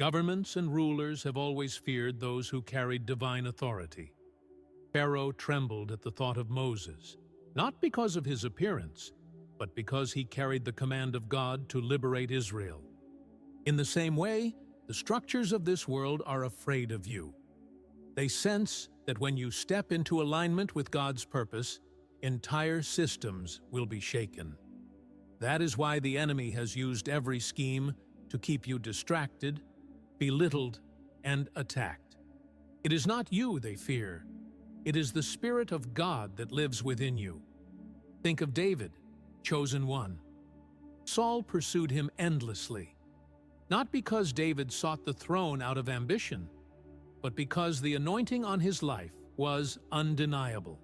Governments and rulers have always feared those who carried divine authority. Pharaoh trembled at the thought of Moses, not because of his appearance, but because he carried the command of God to liberate Israel. In the same way, the structures of this world are afraid of you. They sense that when you step into alignment with God's purpose, entire systems will be shaken. That is why the enemy has used every scheme to keep you distracted, belittled, and attacked. It is not you they fear. It is the Spirit of God that lives within you. Think of David, chosen one. Saul pursued him endlessly, not because David sought the throne out of ambition, but because the anointing on his life was undeniable.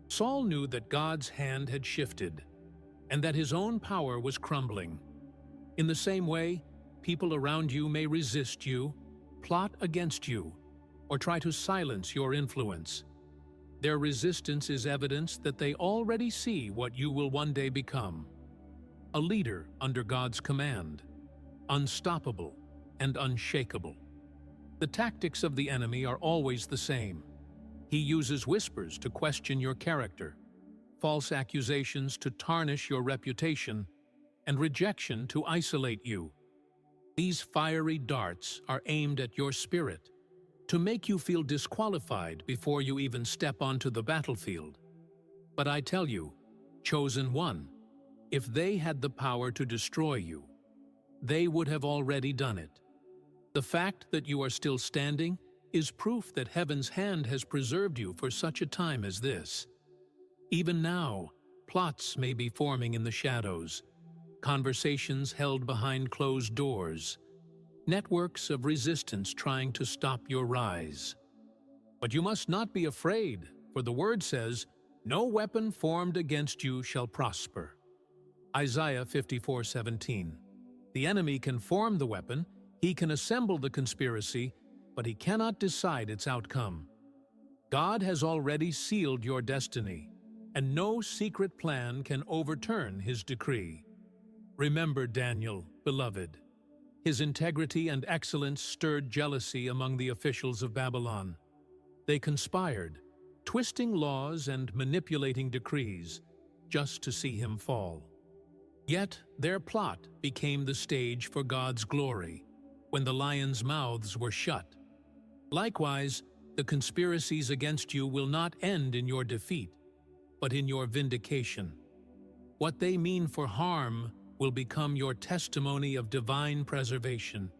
Saul knew that God's hand had shifted, and that his own power was crumbling. In the same way, people around you may resist you, plot against you, or try to silence your influence. Their resistance is evidence that they already see what you will one day become: a leader under God's command, unstoppable and unshakable. The tactics of the enemy are always the same. He uses whispers to question your character, false accusations to tarnish your reputation, and rejection to isolate you. These fiery darts are aimed at your spirit, to make you feel disqualified before you even step onto the battlefield. But I tell you, chosen one, if they had the power to destroy you, they would have already done it. The fact that you are still standing is proof that heaven's hand has preserved you for such a time as this. Even now, plots may be forming in the shadows, conversations held behind closed doors, networks of resistance trying to stop your rise. But you must not be afraid, for the word says, "No weapon formed against you shall prosper." Isaiah 54:17. The enemy can form the weapon, he can assemble the conspiracy, but he cannot decide its outcome. God has already sealed your destiny, and no secret plan can overturn his decree. Remember Daniel, beloved. His integrity and excellence stirred jealousy among the officials of Babylon. They conspired, twisting laws and manipulating decrees, just to see him fall. Yet their plot became the stage for God's glory, when the lions' mouths were shut. Likewise, the conspiracies against you will not end in your defeat, but in your vindication. What they mean for harm will become your testimony of divine preservation.